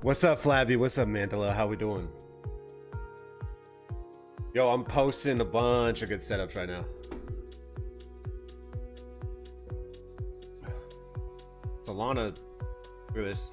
What's up, Flabby? What's up, Mandela? How we doing? Yo, I'm posting a bunch of good setups right now. Solana, look at this.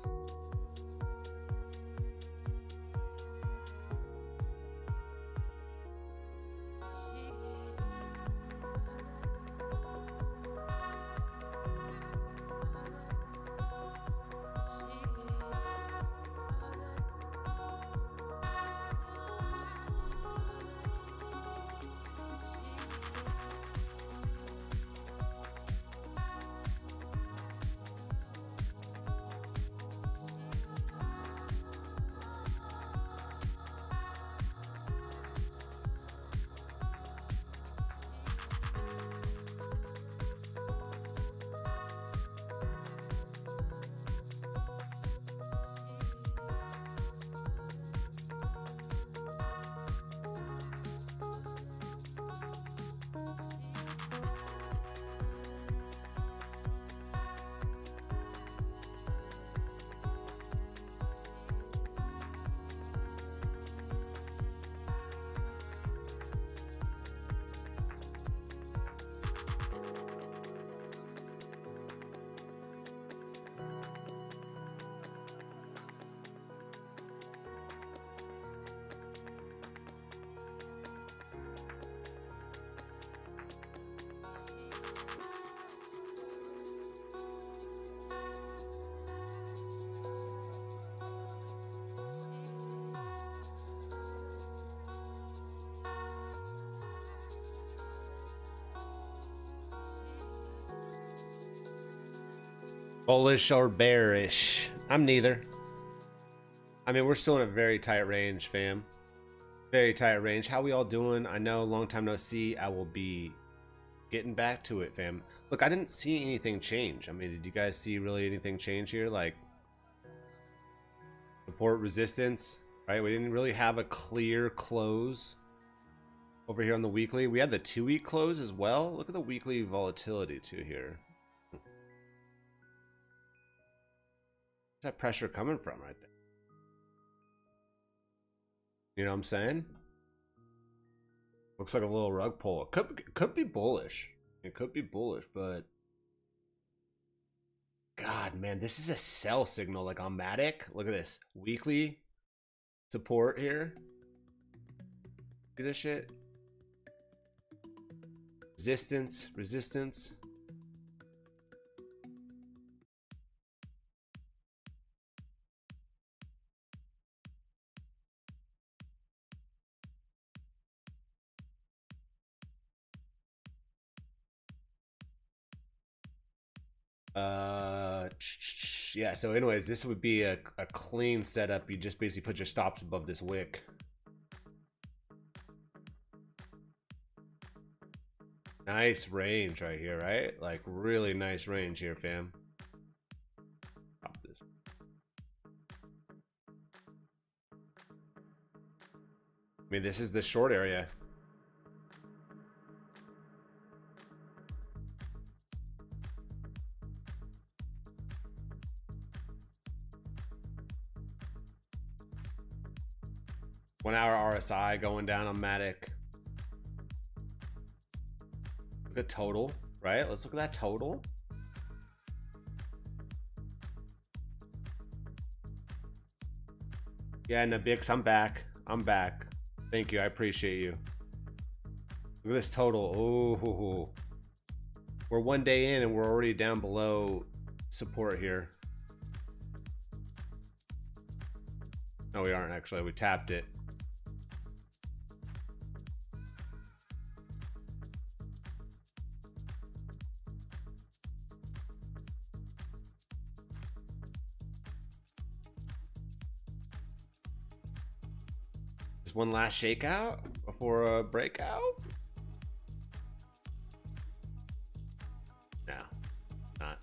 Bullish or bearish? I'm neither. I mean, we're still in a very tight range, fam. Very tight range. How we all doing? I know, long time no see. I will be getting back to it, fam. Look, I didn't see anything change. I mean, did you guys see really anything change here? Like support, resistance, right? We didn't really have a clear close over here on the weekly. We had the 2-week close as well. Look at the weekly volatility too here. Where's that pressure coming from right there? You know what I'm saying? Looks like a little rug pull. It could be bullish. It could be bullish, but God, man, this is a sell signal like on Matic. Look at this. Weekly support here. See this shit? Resistance, resistance. Yeah, so anyways, this would be a clean setup. You just basically put your stops above this wick. Nice range right here, right? Like really nice range here, fam. Drop this. I mean, this is the short area. One-hour RSI going down on Matic. Look at total, right? Let's look at that total. Yeah, Nabix, I'm back. I'm back. Thank you. I appreciate you. Look at this total. Oh, we're 1 day in and we're already down below support here. No, we aren't actually. We tapped it. One last shakeout before a breakout. No, not.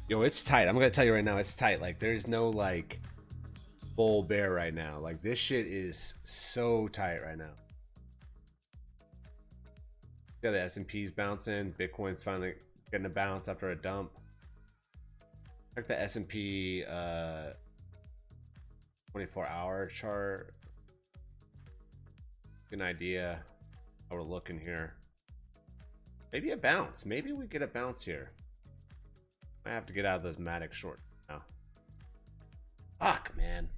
Yo, it's tight. I'm gonna tell you right now, it's tight. Like, there's no like bull bear right now. Like, this shit is so tight right now. Yeah, the S&P's bouncing. Bitcoin's finally getting a bounce after a dump. Check the S&P 24-hour chart. Get an idea how we're looking here. Maybe a bounce. Maybe we get a bounce here. I have to get out of those Matic short now. Fuck, man.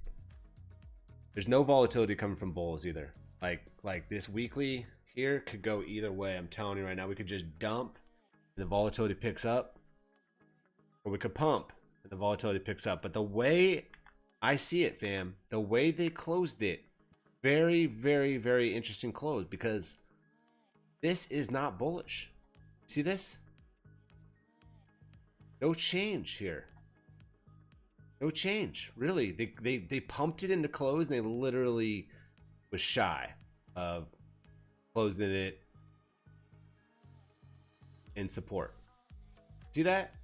There's no volatility coming from bulls either. Like this weekly here could go either way. I'm telling you right now, we could just dump and the volatility picks up, or we could pump and the volatility picks up. But the way I see it, fam, the way they closed it, very, very, very interesting close, because this is not bullish. See this? No change here. No change, really. They pumped it into close, and they literally was shy of closing it in support. See that?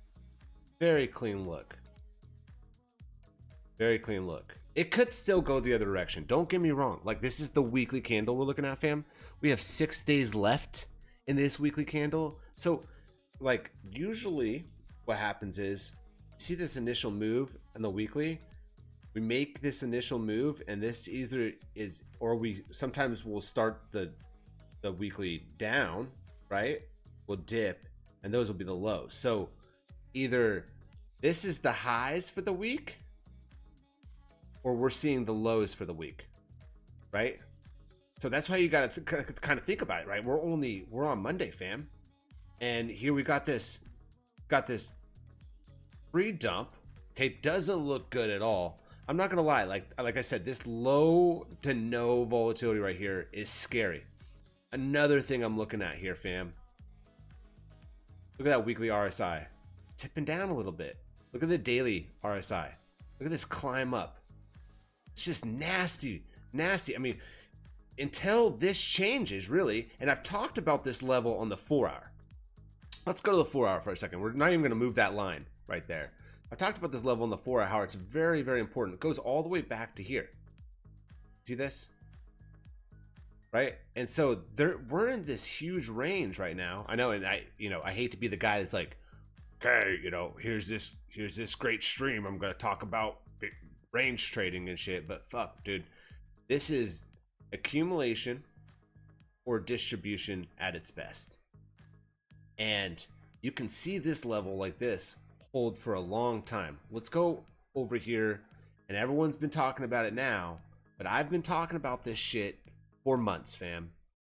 Very clean look. Very clean look. It could still go the other direction. Don't get me wrong. Like, this is the weekly candle we're looking at, fam. We have 6 days left in this weekly candle. So, like, usually what happens is, you see this initial move in the weekly, we make this initial move, and this either is, or we sometimes will start the weekly down, right? We'll dip, and those will be the lows. So either this is the highs for the week, or we're seeing the lows for the week, right? So that's why you got to kind of think about it, right? We're on Monday, fam, and here we got this free dump. Okay, doesn't look good at all. I'm not gonna lie, like I said, this low to no volatility right here is scary. Another thing I'm looking at here, fam, look at that weekly RSI tipping down a little bit. Look at the daily RSI. Look at this climb up. It's just nasty. I mean, until this changes, really, and I've talked about this level on the 4-hour. Let's go to the 4-hour for a second. We're not even going to move that line right there. I talked about this level on the 4-hour, how it's very, very important. It goes all the way back to here. See this? Right? And so we're in this huge range right now. I know, and I hate to be the guy that's like, okay, here's this great stream. I'm going to talk about range trading and shit, but fuck, dude. This is accumulation or distribution at its best. And you can see this level like this hold for a long time. Let's go over here, and everyone's been talking about it now, but I've been talking about this shit for months, fam.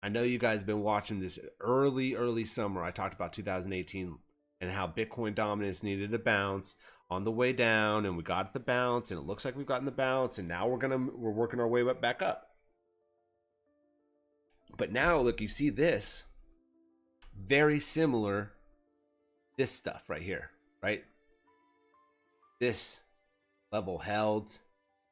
I know you guys have been watching this early summer. I talked about 2018 and how Bitcoin dominance needed a bounce on the way down, and we got the bounce, and it looks like we've gotten the bounce, and now we're working our way back up. But now look, you see this very similar, this stuff right here, right? This level held,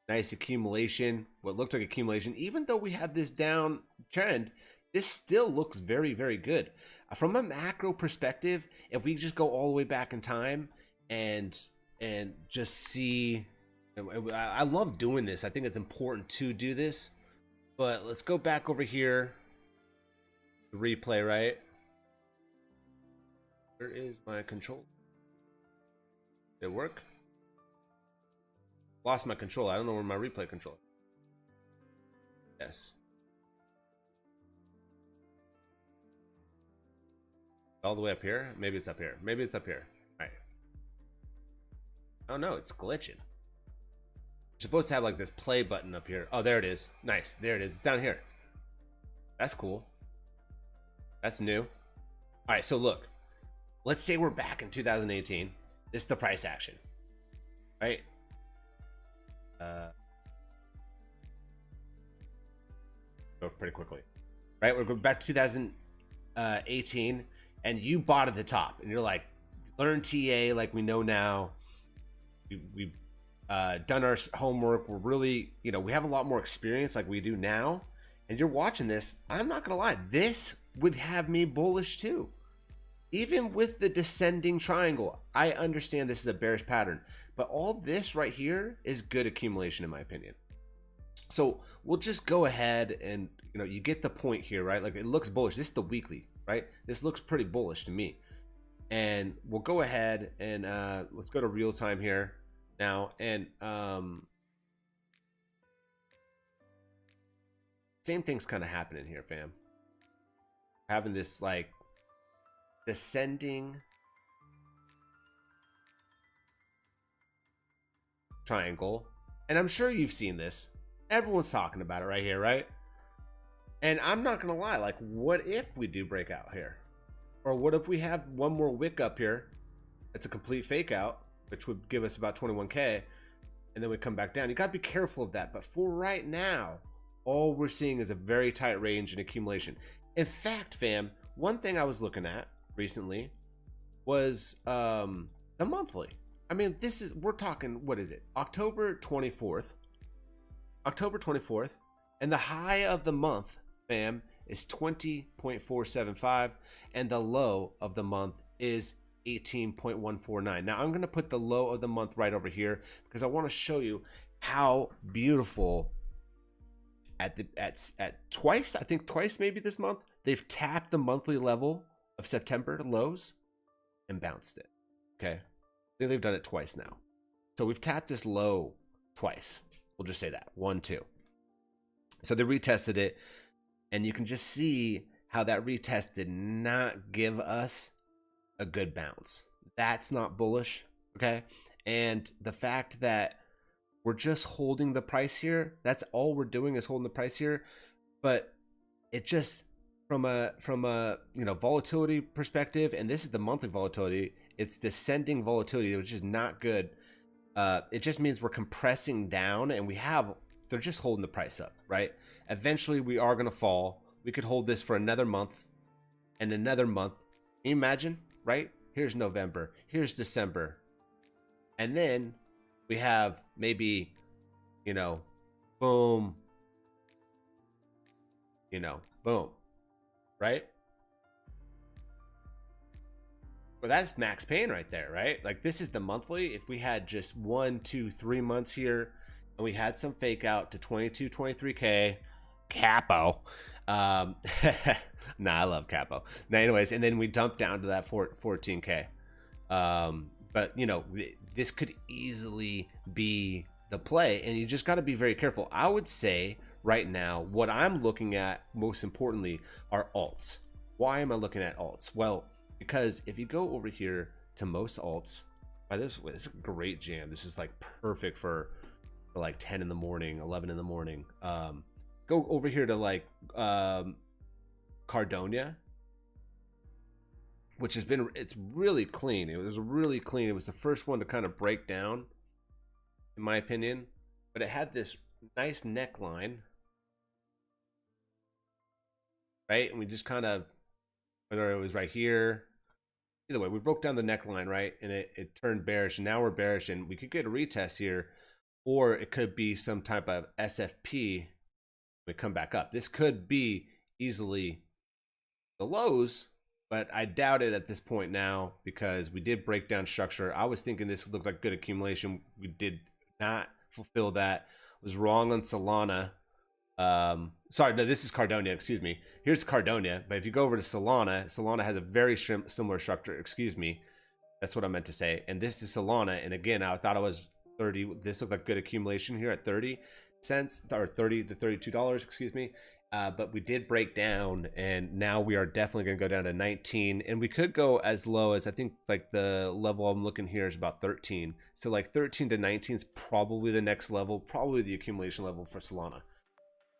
nice accumulation, what looked like accumulation. Even though we had this down trend, this still looks very, very good. From a macro perspective, if we just go all the way back in time and just see, I love doing this. I think it's important to do this, but let's go back over here. The replay, right? Where is my control? Did it work? Lost my control. I don't know where my replay control is. Yes. All the way up here? Maybe it's up here. Maybe it's up here. All right. Oh no, it's glitching. You're supposed to have like this play button up here. Oh, there it is. Nice. There it is. It's down here. That's cool. That's new. All right, so look. Let's say we're back in 2018. This is the price action, right? Go pretty quickly, right? We're going back to 2018, and you bought at the top, and you're like, learn TA like we know now. We've done our homework. We're really, we have a lot more experience like we do now. And you're watching this. I'm not gonna lie, this would have me bullish too. Even with the descending triangle, I understand this is a bearish pattern, but all this right here is good accumulation in my opinion. So we'll just go ahead and, you get the point here, right? Like it looks bullish. This is the weekly, right? This looks pretty bullish to me. And we'll go ahead and let's go to real time here now. And same thing's kind of happening here, fam. Having this like descending triangle. And I'm sure you've seen this. Everyone's talking about it right here, right? And I'm not gonna lie, like, what if we do break out here? Or what if we have one more wick up here? It's a complete fake out, which would give us about 21K, and then we come back down. You gotta be careful of that. But for right now, all we're seeing is a very tight range in accumulation. In fact, fam, one thing I was looking at recently was the monthly. I mean, we're talking, what is it? October 24th, and the high of the month, fam, is 20.475, and the low of the month is 18.149. Now I'm going to put the low of the month right over here because I want to show you how beautiful at twice, I think twice maybe this month, they've tapped the monthly level of September lows and bounced it. Okay, I think they've done it twice now. So we've tapped this low twice. We'll just say that 1, 2. So they retested it, and you can just see how that retest did not give us a good bounce. That's not bullish, okay? And the fact that we're just holding the price here, that's all we're doing is holding the price here. But it just, from a volatility perspective, and this is the monthly volatility, it's descending volatility, which is not good. It just means we're compressing down, and they're just holding the price up, right? Eventually we are going to fall. We could hold this for another month and another month. Can you imagine, right? Here's November, here's December. And then we have maybe, boom, boom, right? Well, that's max pain right there, right? Like this is the monthly. If we had just 1, 2, 3 months here, and we had some fake out to 22, 23K, capo. Nah, I love capo. Now, anyways, and then we dump down to that 14K. But this could easily be the play, and you just got to be very careful. I would say right now, what I'm looking at most importantly are alts. Why am I looking at alts? Well, because if you go over here to most alts, by this way, this is a great jam. This is like perfect for like 10 in the morning, 11 in the morning. Go over here to like Cardonia, which it's really clean. It was really clean. It was the first one to kind of break down, in my opinion, but it had this nice neckline, right? And we just kind of, whether it was right here, either way, we broke down the neckline, right? And it turned bearish, and now we're bearish, and we could get a retest here, or it could be some type of SFP. We come back up. This could be easily the lows, but I doubt it at this point now because we did break down structure. I was thinking this looked like good accumulation. We did not fulfill that. Was wrong on Solana. Sorry, no, this is Cardonia, excuse me. Here's Cardonia, but if you go over to Solana has a very similar structure, excuse me. That's what I meant to say. And this is Solana, and again, I thought it was 30. This looked like good accumulation here at 30 cents, or 30 to $32, excuse me. But we did break down, and now we are definitely going to go down to 19, and we could go as low as, I think, like the level I'm looking here is about 13. So like 13 to 19 is probably the next level, probably the accumulation level for Solana.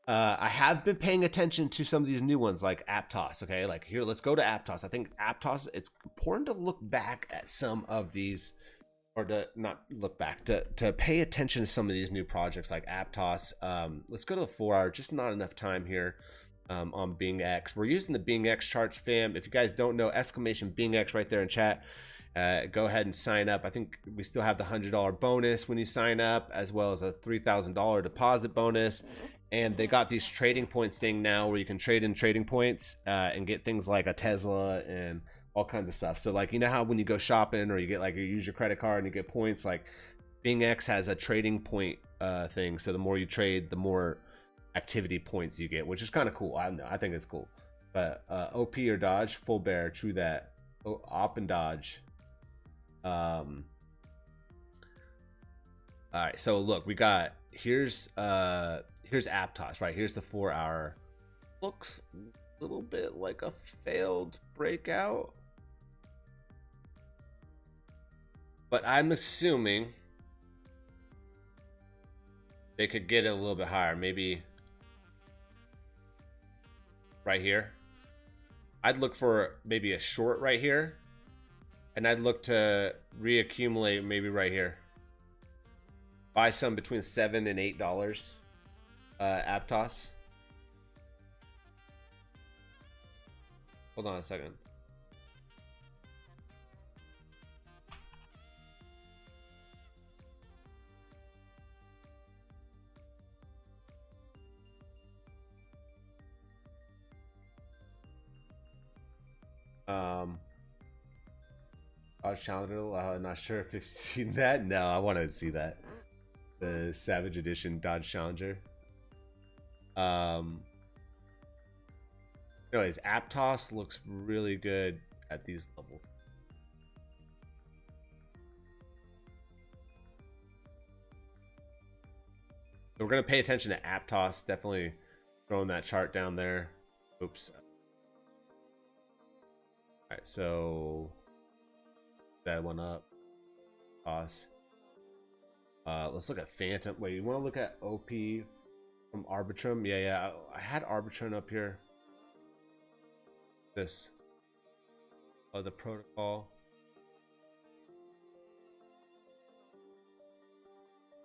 I have been paying attention to some of these new ones like Aptos. Okay, like here, let's go to Aptos. I think Aptos, it's important to look back at some of these, or to not look back, to pay attention to some of these new projects like Aptos. Let's go to the 4 hour, just not enough time here on BINGX. We're using the BINGX charts, fam. If you guys don't know, exclamation BINGX right there in chat. Go ahead and sign up. I think we still have the $100 bonus when you sign up, as well as a $3,000 deposit bonus. And they got these trading points thing now where you can trade in trading points and get things like a Tesla and all kinds of stuff. So like, you know how when you go shopping or you get like, you use your credit card and you get points, like BINGX has a trading point thing. So the more you trade, the more activity points you get, which is kind of cool. I don't know, I think it's cool. But OP or dodge, full bear, true that. Op and dodge. All right, so look, we got here's Aptos, right? Here's the 4-hour. Looks a little bit like a failed breakout, but I'm assuming they could get it a little bit higher, maybe right here. I'd look for maybe a short right here, and I'd look to reaccumulate maybe right here. Buy some between $7 and $8. Aptos. Hold on a second. Dodge Challenger. I'm not sure if you've seen that. No, I want to see that. The Savage Edition Dodge Challenger. Anyways, Aptos looks really good at these levels. So we're gonna pay attention to Aptos. Definitely throwing that chart down there. Oops. All right, so that one up. Toss. Let's look at Phantom. Wait, you want to look at OP from Arbitrum? Yeah. I had Arbitrum up here. This. Oh, the protocol.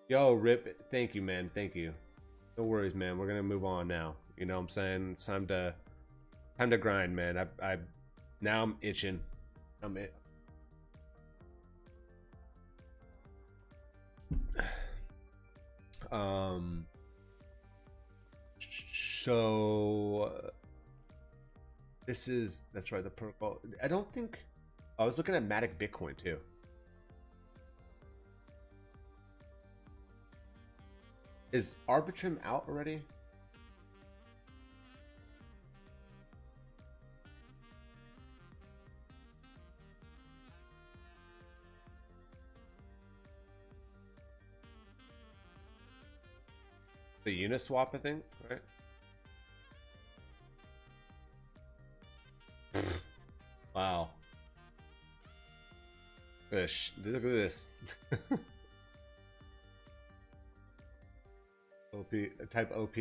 Yo, Rip. Thank you, man. Thank you. No worries, man. We're gonna move on now. You know what I'm saying? It's time to grind, man. Now I'm itching. I'm it. So that's right, the protocol. I don't think I was looking at Matic Bitcoin too. Is Arbitrum out already? The Uniswap, I think, right? Wow. Look at this. OP, type OP.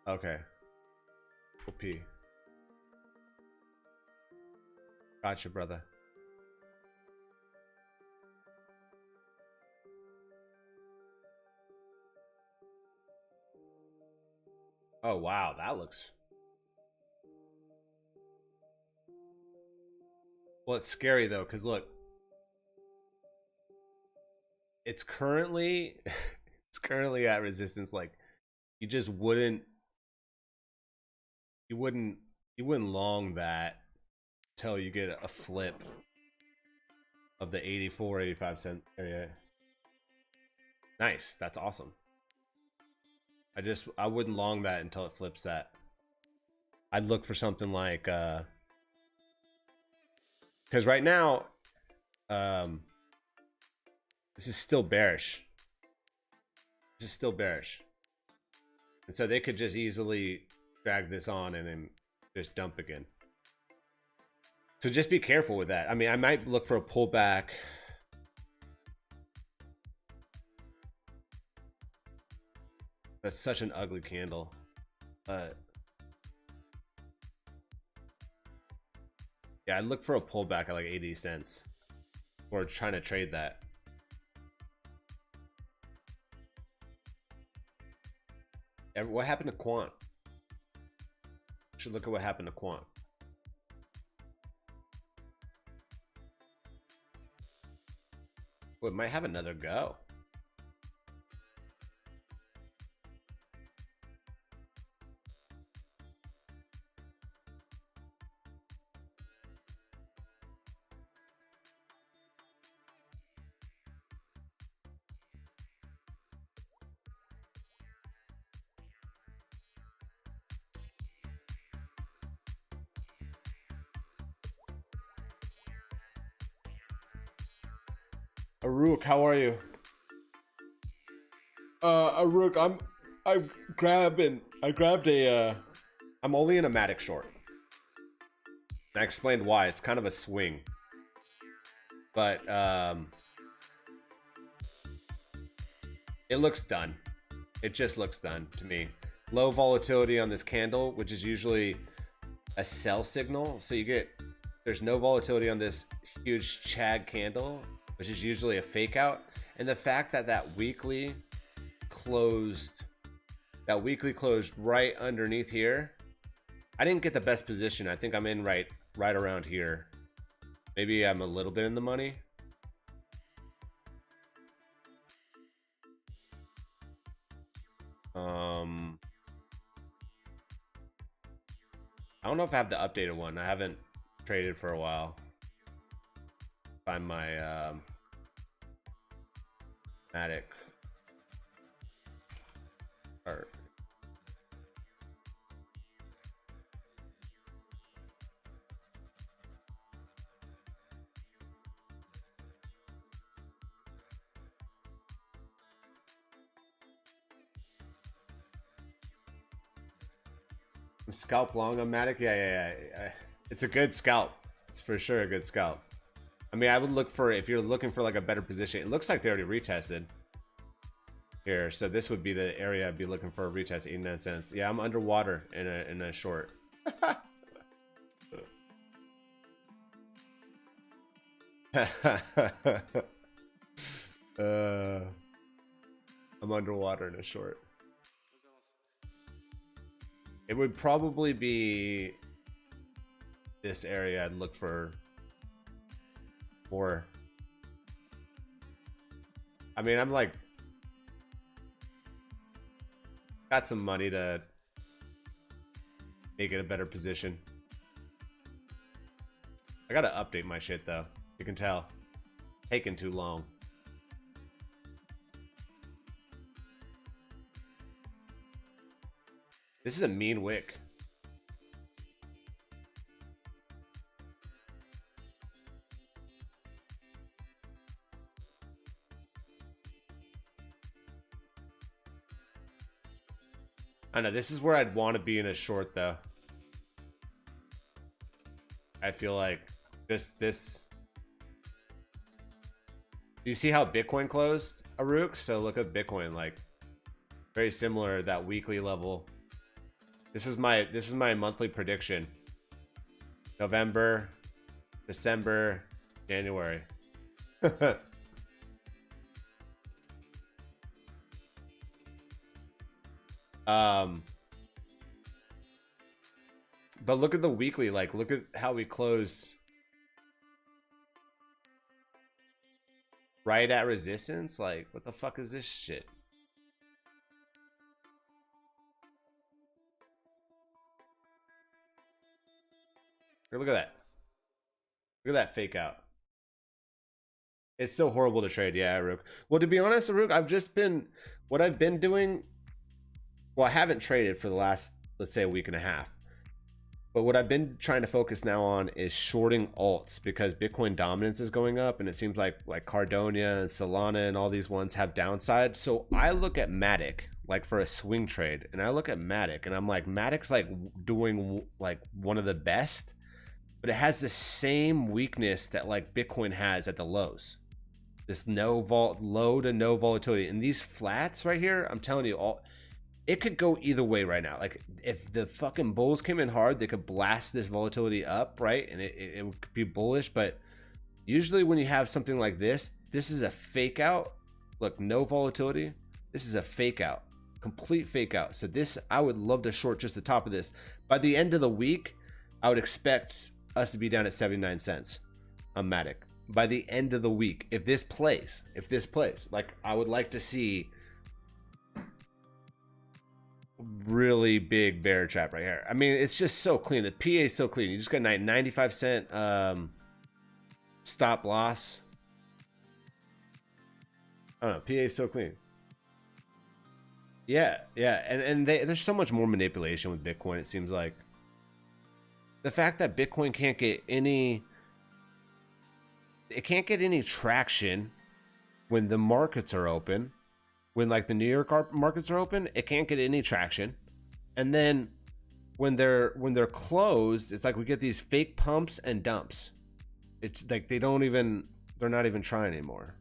Okay. OP. Gotcha, brother. Oh wow, that looks. Well, it's scary though, because look, it's currently at resistance. Like, you just wouldn't long that till you get a flip of the 84-85 cent area. Nice, that's awesome. I wouldn't long that until it flips that. I'd look for something like because right now this is still bearish. This is still bearish. And so they could just easily drag this on and then just dump again. So just be careful with that. I mean, I might look for a pullback. That's such an ugly candle. But yeah, I'd look for a pullback at like 80 cents. Or trying to trade that. What happened to Quant? Should look at what happened to Quant. Well, it might have another go. Aruk, how are you? Aruk, I grabbed a I'm only in a Matic short. And I explained why. It's kind of a swing. But it looks done. It just looks done to me. Low volatility on this candle, which is usually a sell signal. So there's no volatility on this huge Chag candle, which is usually a fake out. And the fact that that weekly closed right underneath here. I didn't get the best position. I think I'm in right around here. Maybe I'm a little bit in the money. I don't know if I have the updated one. I haven't traded for a while. Find my Matic. Or scalp long on Matic. Yeah. It's a good scalp. It's for sure a good scalp. I mean, I would look for, if you're looking for like a better position, it looks like they already retested here, so this would be the area I'd be looking for a retest. 89 cents. Yeah, I'm underwater in a short. I'm underwater in a short. It would probably be this area. I'd look for more. I mean, I'm like got some money to make it a better position. I gotta update my shit though. You can tell. Taking too long. This is a mean wick. I know, this is where I'd want to be in a short though. I feel like this. Do you see how Bitcoin closed, Aruk? So look at Bitcoin, like very similar, that weekly level. This is my monthly prediction. November, December, January. But look at the weekly, like look at how we closed right at resistance. Like, what the fuck is this shit? Look at that. Look at that fake out. It's so horrible to trade. Yeah, Aruk. Well, to be honest, Aruk, what I've been doing, well, I haven't traded for the last, let's say, a week and a half. But what I've been trying to focus now on is shorting alts, because Bitcoin dominance is going up, and it seems like Cardona and Solana and all these ones have downside. So I look at Matic like for a swing trade, and I look at Matic and I'm like, Matic's like doing like one of the best, but it has the same weakness that like Bitcoin has at the lows. This low to no volatility. And these flats right here, I'm telling you, it could go either way right now. Like if the fucking bulls came in hard, they could blast this volatility up, right? And it could be bullish. But usually when you have something like this is a fake out. Look, no volatility. This is a fake out, complete fake out. So this, I would love to short just the top of this. By the end of the week, I would expect us to be down at 79 cents on Matic. By the end of the week, if this plays, like I would like to see really big bear trap right here. I mean, it's just so clean. The PA is so clean. You just got 95 cent stop loss. I don't know. PA is so clean. Yeah. And there's so much more manipulation with Bitcoin, it seems like. The fact that Bitcoin can't get any traction when the markets are open, when like the New York markets are open, it can't get any traction. And then when they're closed, it's like we get these fake pumps and dumps. It's like they're not even trying anymore.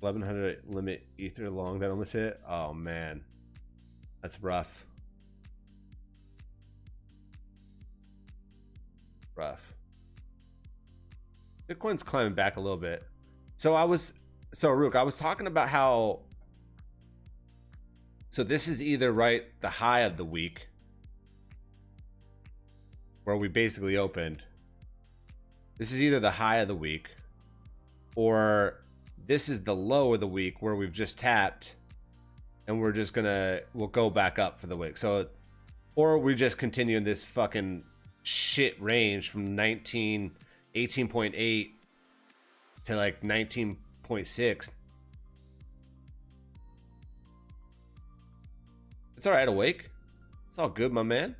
$1,100 limit ether long that almost hit. Oh man, that's rough. Rough. Bitcoin's climbing back a little bit. So Rook, I was talking about how. So this is either the high of the week, where we basically opened. This is either the high of the week, or this is the low of the week where we've just tapped, and we'll go back up for the week. So, or we just continue in this fucking shit range from 18.8 to like 19.6. It's all right, Awake. It's all good, my man.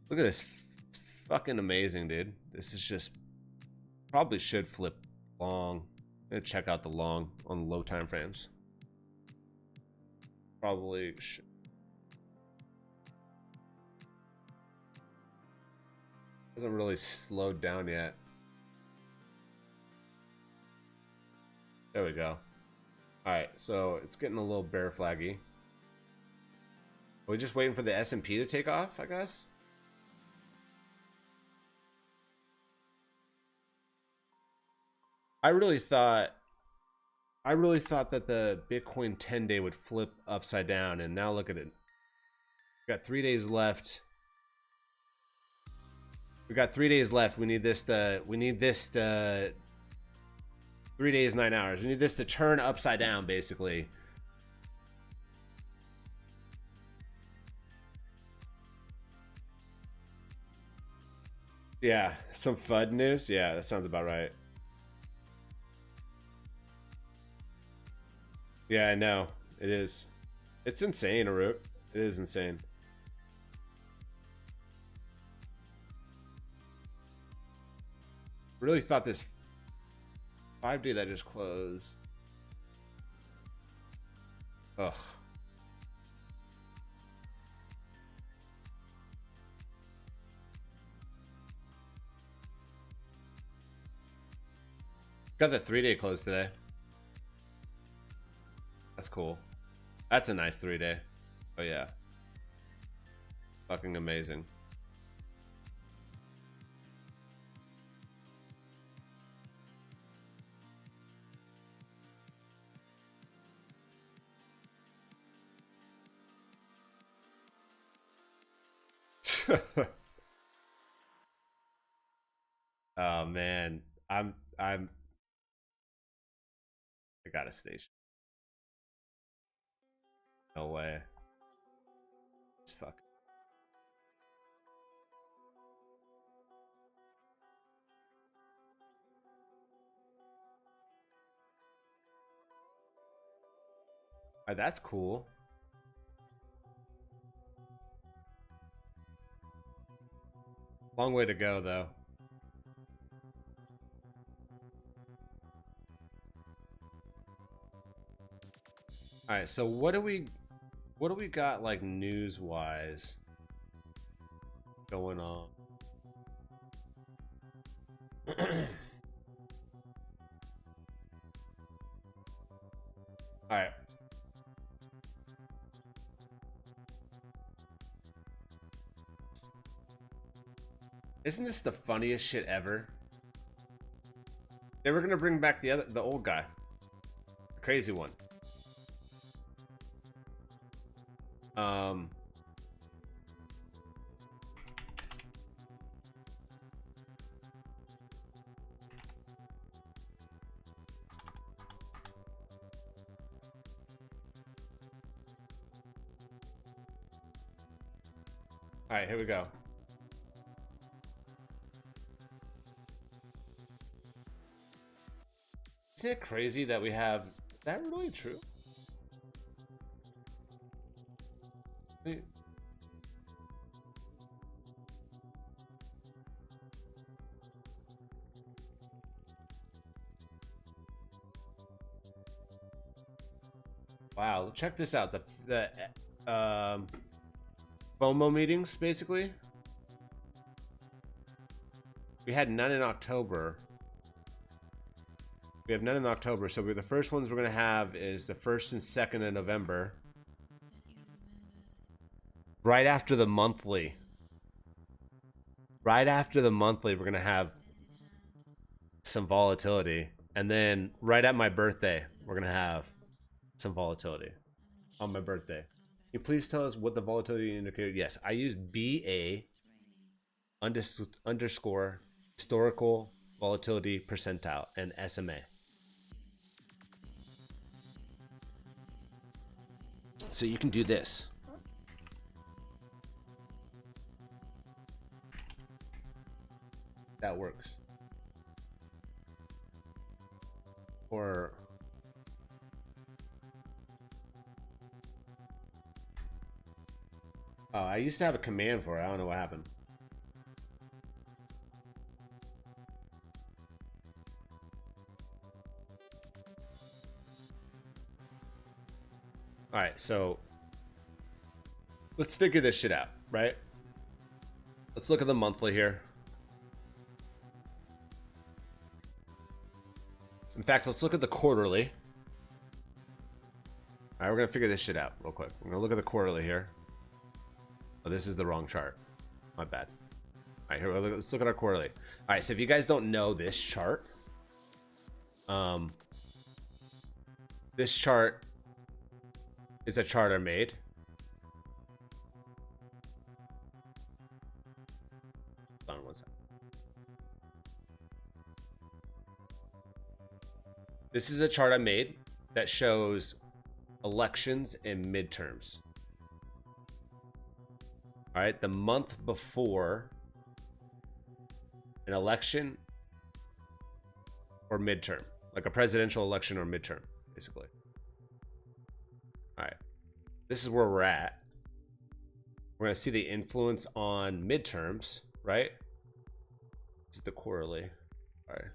Look at this. It's fucking amazing, dude. This is just probably should flip long. I'm gonna check out the long on low time frames. Probably should. Hasn't really slowed down yet. There we go. All right, so it's getting a little bear flaggy. Are we just waiting for the S&P to take off, I guess? I really thought that the Bitcoin 10-day would flip upside down, and now look at it. We got 3 days left. We got 3 days left. We need this to 3 days, 9 hours. We need this to turn upside down, basically. Yeah, some FUD news. Yeah, that sounds about right. Yeah, I know. It is. It's insane, Aruk. It is insane. Really thought this 5-day that just closed. Ugh. Got the 3-day close today. That's cool. That's a nice 3-day. Oh yeah. Fucking amazing. Oh man. I got a station. No way. It's fuck. Alright, that's cool. Long way to go though. Alright, so what do we got like news wise going on? Alright. Isn't this the funniest shit ever? They were gonna bring back the old guy. The crazy one. All right, here we go. Isn't it crazy that we have... Is that really true? Wow, check this out. The FOMO meetings, basically. We had none in October. We have none in October, so the first ones we're gonna have is the 1st and 2nd of November. Right after the monthly. Right after the monthly, we're gonna have some volatility. And then right at my birthday, we're gonna have some volatility on my birthday. Can you please tell us what the volatility indicator? Yes, I use BA underscore historical volatility percentile and SMA. So you can do this. That works. Or oh, I used to have a command for it. I don't know what happened. All right, so let's figure this shit out, right? Let's look at the monthly here. In fact, let's look at the quarterly. All right, we're gonna figure this shit out real quick. We're gonna look at the quarterly here. Oh, this is the wrong chart. My bad. All right, here, let's look at our quarterly. All right, so if you guys don't know this chart, this chart is a chart I made. Hold on one second. This is a chart I made that shows elections and midterms. All right, the month before an election or midterm, like a presidential election or midterm, basically. All right, this is where we're at. We're gonna see the influence on midterms, right? This is the quarterly. All right.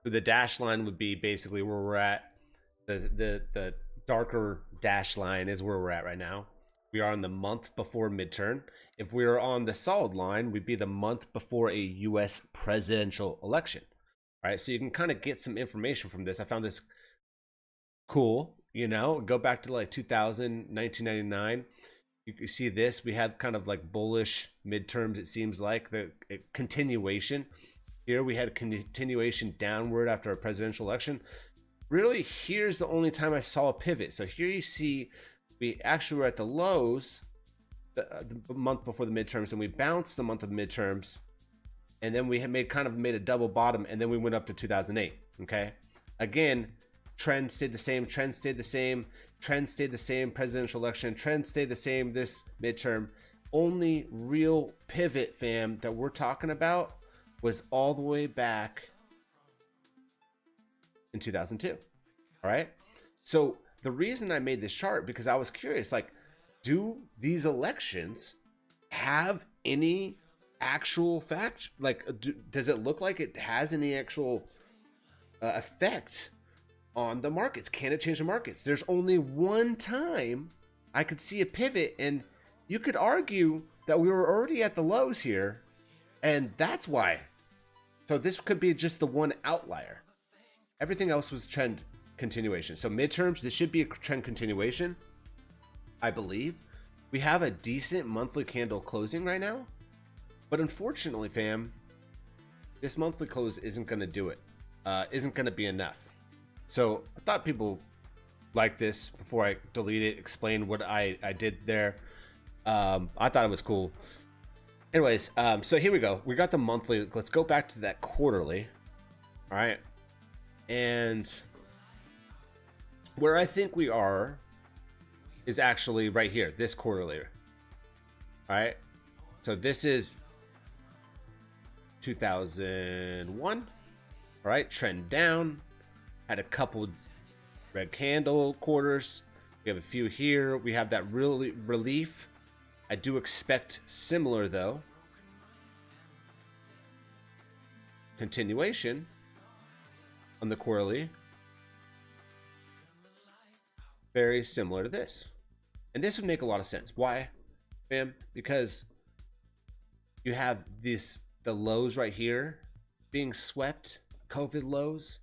So the dash line would be basically where we're at. The darker dash line is where we're at right now. We are on the month before midterm. If we were on the solid line, we'd be the month before a US presidential election. All right, so you can kind of get some information from this. I found this cool, you know, go back to like 2000, 1999. You can see this. We had kind of like bullish midterms, it seems like, the continuation. Here we had a continuation downward after a presidential election. Really, here's the only time I saw a pivot. So here you see we actually were at the lows the month before the midterms, and we bounced the month of midterms, and then we had made a double bottom, and then we went up to 2008. Okay, again, trend stayed the same, trend stayed the same, trend stayed the same, presidential election, trend stayed the same this midterm. Only real pivot, fam, that we're talking about was all the way back in 2002. All right, so the reason I made this chart, because I was curious, like, do these elections have any actual fact? Like, does it look like it has any actual effect on the markets? Can it change the markets? There's only one time I could see a pivot, and you could argue that we were already at the lows here, and that's why. So this could be just the one outlier. Everything else was trend continuation. So midterms, this should be a trend continuation, I believe. We have a decent monthly candle closing right now, but unfortunately, fam, this monthly close isn't going to do it. Isn't going to be enough. So I thought people like this before I delete it, explain what I did there. I thought it was cool. Anyways, so here we go. We got the monthly. Let's go back to that quarterly. All right. And where I think we are is actually right here, this quarterly. All right. So this is 2001. All right. Trend down. had a couple red candle quarters. We have a few here. We have that really relief. I do expect similar though. Continuation on the quarterly. Very similar to this. And this would make a lot of sense. Why, fam? Because you have the lows right here being swept, COVID lows.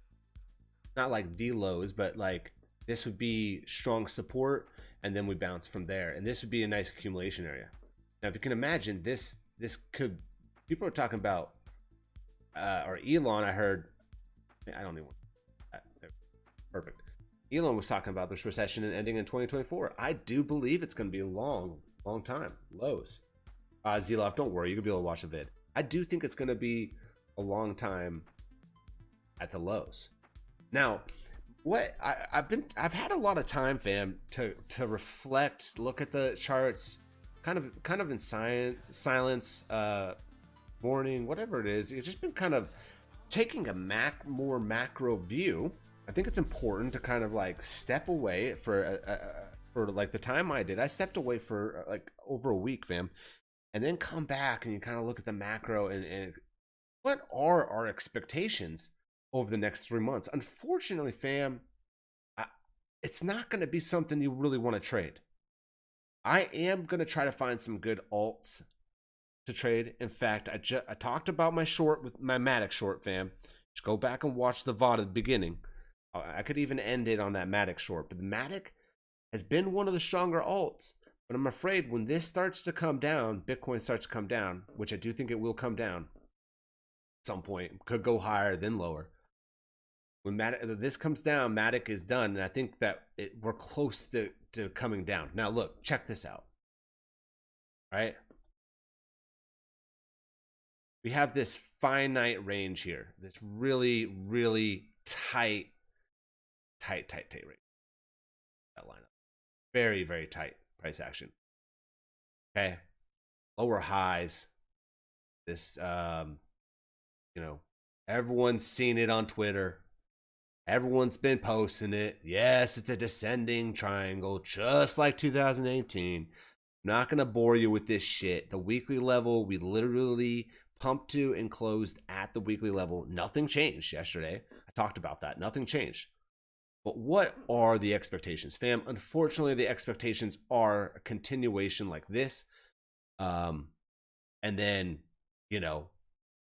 Not like the lows, but like this would be strong support, and then we bounce from there. And this would be a nice accumulation area. Now, if you can imagine, this could, people are talking about, or Elon, I heard, I don't even, perfect. Elon was talking about this recession and ending in 2024. I do believe it's going to be a long time. Lows. Zeloff, don't worry. You can be able to watch the vid. I do think it's going to be a long time at the lows. Now, what I've had a lot of time, fam, to reflect, look at the charts, kind of in silence, morning, whatever it is. It's just been kind of taking a more macro view. I think it's important to kind of like step away for like the time I did. I stepped away for like over a week, fam, and then come back and you kind of look at the macro and what are our expectations over the next 3 months. Unfortunately, fam, it's not going to be something you really want to trade. I am going to try to find some good alts to trade. In fact, I talked about my short with my Matic short, fam. Just go back and watch the VOD at the beginning. I could even end it on that Matic short, but the Matic has been one of the stronger alts. But I'm afraid when this starts to come down, Bitcoin starts to come down, which I do think it will come down at some point. Could go higher, then lower. When this comes down, Matic is done, and I think that we're close to coming down. Now, look, check this out. Right? We have this finite range here. This really, really tight range. That lineup. Very, very tight price action. Okay. Lower highs. This, everyone's seen it on Twitter. Everyone's been posting it. Yes, it's a descending triangle, just like 2018. Not going to bore you with this shit. The weekly level, we literally pumped to and closed at the weekly level. Nothing changed yesterday. I talked about that. Nothing changed. But what are the expectations, fam? Unfortunately, the expectations are a continuation like this. And then,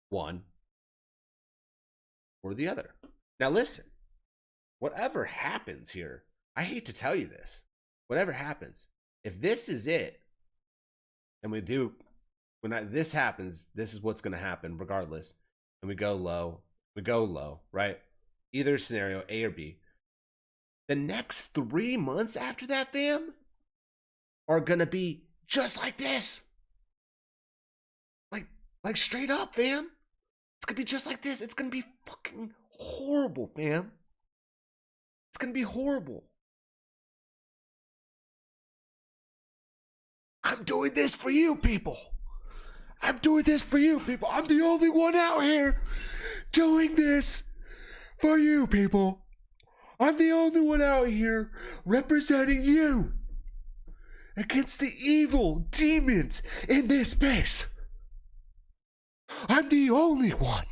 one or the other. Now, listen, whatever happens here, I hate to tell you this, whatever happens, if this is it, and this happens, this is what's going to happen regardless, and we go low, right? Either scenario, A or B. The next 3 months after that, fam, are going to be just like this. Like straight up, fam. It's going to be just like this. It's going to be fucking horrible, fam. It's going to be horrible. I'm doing this for you, people. I'm doing this for you, people. I'm the only one out here doing this for you, people. I'm the only one out here representing you against the evil demons in this space. I'm the only one.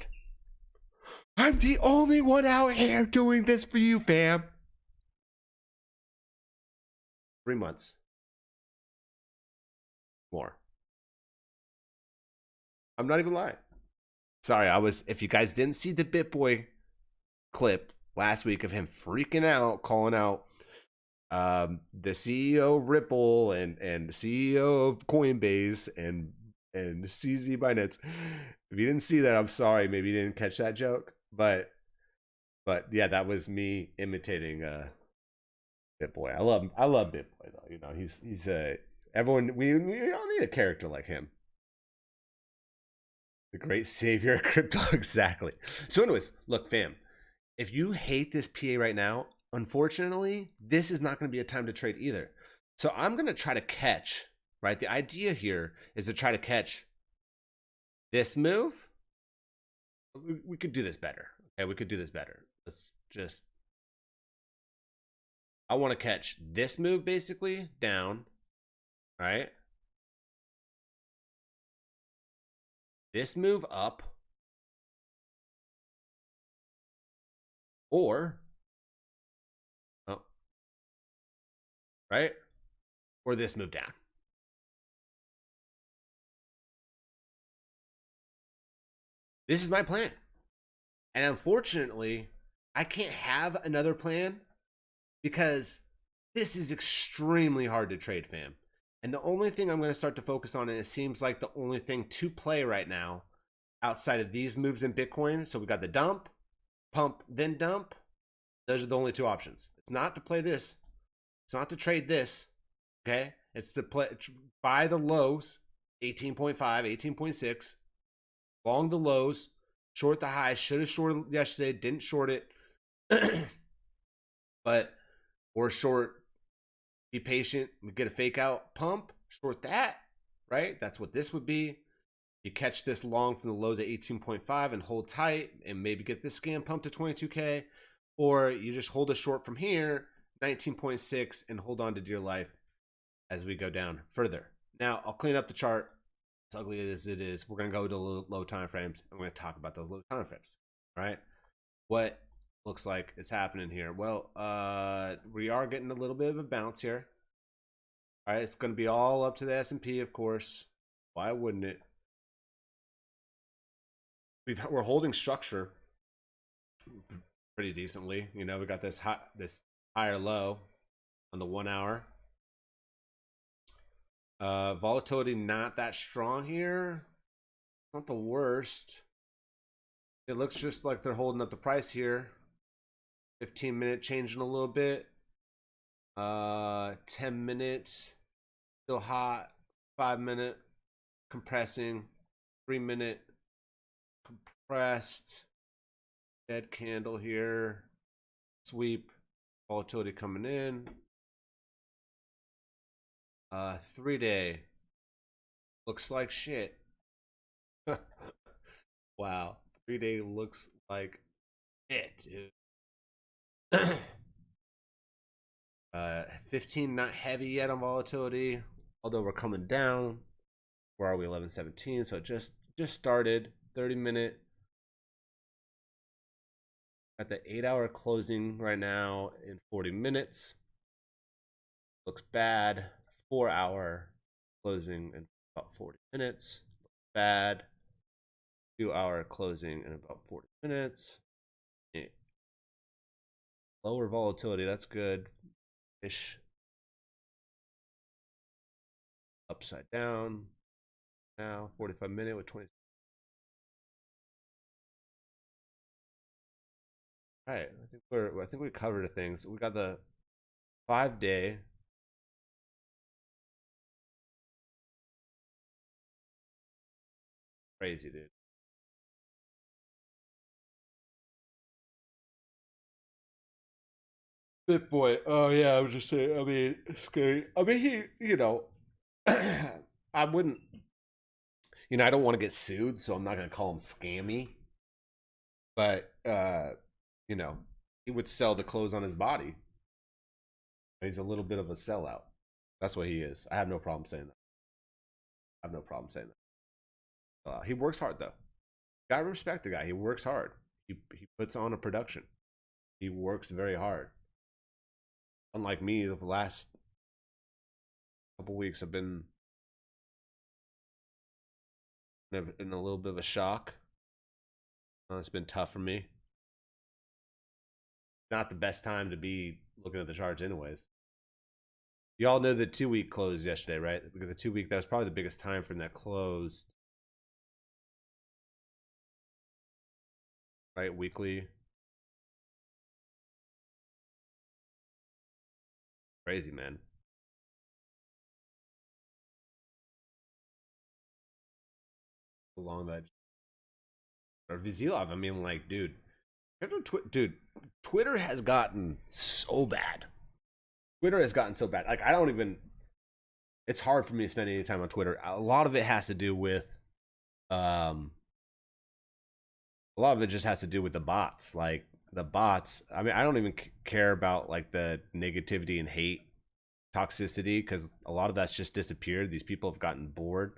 I'm the only one out here doing this for you, fam. 3 months. More. I'm not even lying. Sorry, if you guys didn't see the BitBoy clip last week of him freaking out, calling out the CEO of Ripple and the CEO of Coinbase and CZ Binance. If you didn't see that, I'm sorry. Maybe you didn't catch that joke, but yeah, that was me imitating BitBoy. I love BitBoy though. He's everyone. We all need a character like him. The great savior of crypto, exactly. So, anyways, look, fam. If you hate this PA right now, unfortunately, this is not going to be a time to trade either. So I'm going to try to catch, right? The idea here is to try to catch this move. We could do this better. Okay, we could do this better. Let's just I want to catch this move basically down, right? This move up, or, oh, right? Or this move down. This is my plan. And unfortunately, I can't have another plan because this is extremely hard to trade, fam. And the only thing I'm going to start to focus on, and it seems like the only thing to play right now outside of these moves in Bitcoin. So we got the dump, pump, then dump. Those are the only two options. It's not to play this. It's not to trade this. Okay. It's to play, buy the lows, 18.5, 18.6, long the lows, short the highs. Should have shorted yesterday, didn't short it. But, or short, be patient, we get a fake out pump, short that, right? That's what this would be. You catch this long from the lows at 18.5 and hold tight and maybe get this scam pump to 22K. Or you just hold a short from here, 19.6, and hold on to dear life as we go down further. Now, I'll clean up the chart. As ugly as it is, we're going to go to low time frames. I'm going to talk about those low time frames, right? What looks like it's happening here? Well, we are getting a little bit of a bounce here. All right, it's going to be all up to the S&P, of course. Why wouldn't it? We're holding structure pretty decently. You know, we got this higher low on the 1 hour. Volatility not that strong here. Not the worst. It looks just like they're holding up the price here. 15-minute changing a little bit. 10-minute still hot. 5-minute compressing. 3-minute compressed. Dead candle here. Sweep. Volatility coming in. 3-day looks like shit. Wow, 3-day looks like it, dude. 15 not heavy yet on volatility, although we're coming down. Where are we? 11:17. So it just started. 30-minute at the 8-hour closing right now in 40 minutes. Looks bad. 4-hour closing in about 40 minutes. Bad. 2-hour closing in about 40 minutes. Yeah. Lower volatility, that's good. Ish. Upside down. Now 45-minute with 20. All right, I think we covered things. We got the 5-day. Crazy, dude. BitBoy. Oh yeah, I was just saying. I mean, scary. I mean, you know, I wouldn't. You know, I don't want to get sued, so I'm not gonna call him scammy. But you know, he would sell the clothes on his body. He's a little bit of a sellout. That's what he is. I have no problem saying that. I have no problem saying that. He works hard though. Gotta respect the guy. He works hard. He puts on a production. He works very hard. Unlike me, the last couple weeks I've been in a little bit of a shock. It's been tough for me. Not the best time to be looking at the charts anyways. You all know the 2-week closed yesterday, right? Because the 2-week, that was probably the biggest time frame that closed. Right, weekly. Crazy, man. Along that. Or Vizilov, I mean, like, dude. Dude, Twitter has gotten so bad. Twitter has gotten so bad. Like, I don't even. It's hard for me to spend any time on Twitter. A lot of it has to do with. A lot of it just has to do with the bots. Like, the bots. I mean, I don't even care about like the negativity and hate toxicity because a lot of that's just disappeared. These people have gotten bored.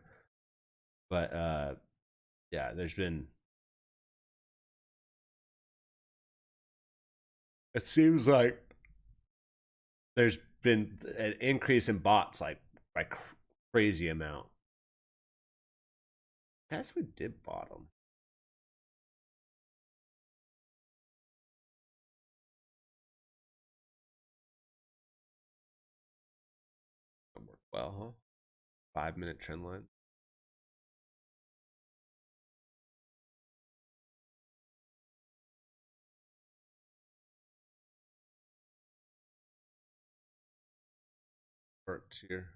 But yeah, there's been, it seems like there's been an increase in bots like by crazy amount. I guess we did bottom. That worked well, huh? 5-minute trend line. Worked here.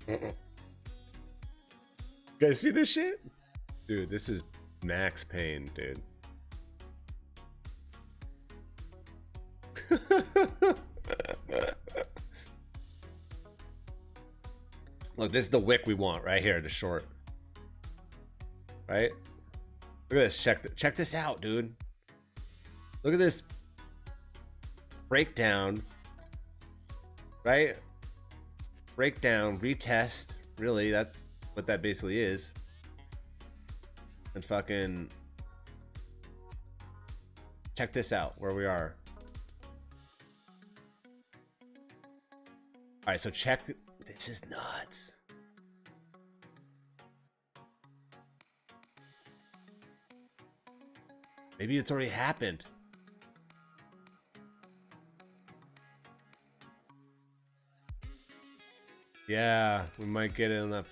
You guys see this shit? Dude, this is max pain, dude. Look, this is the wick we want right here, the short. Right? Look at this. Check this out, dude. Look at this breakdown. Right? Breakdown, retest. Really, that's what that basically is. And fucking check this out where we are. All right, so check. This is nuts. Maybe it's already happened. Yeah, we might get it on that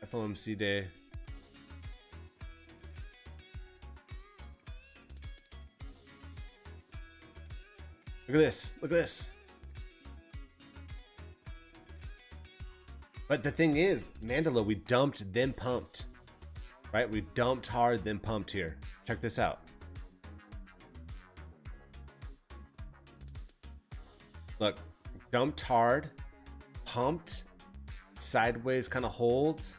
FOMC day. Look at this. Look at this. But the thing is, Mandela, we dumped, then pumped. Right? We dumped hard, then pumped here. Check this out. Look, dumped hard, pumped, sideways kind of holds.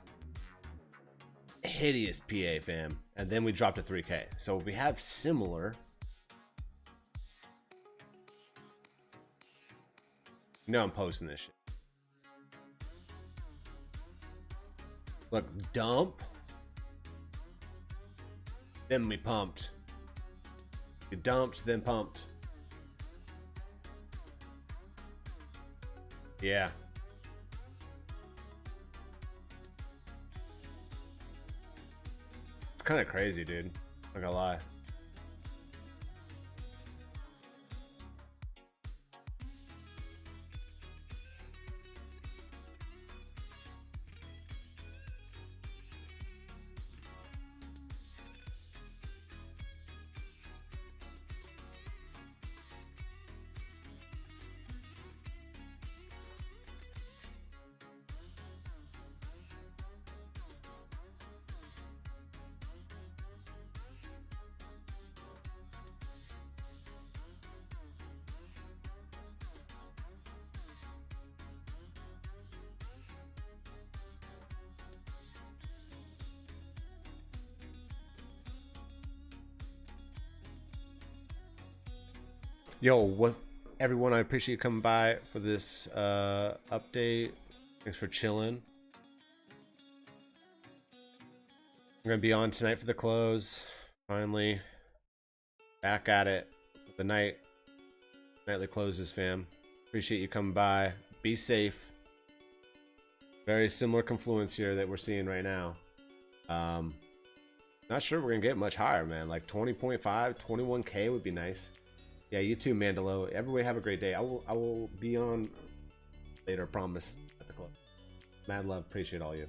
Hideous PA, fam. And then we dropped to 3K. So if we have similar, you know I'm posting this shit. Look, dump. Then we pumped. We dumped, then pumped. Yeah. It's kind of crazy, dude. Not gonna lie. Yo, what everyone, I appreciate you coming by for this update. Thanks for chilling. I'm gonna be on tonight for the close. Finally back at it for the nightly closes, fam. Appreciate you coming by. Be safe. Very similar confluence here that we're seeing right now. Not sure we're gonna get much higher, man. Like 20.5, 21K would be nice. Yeah, you too, Mandalo. Everybody have a great day. I will be on later, promise, at the club. Mad love, appreciate all you.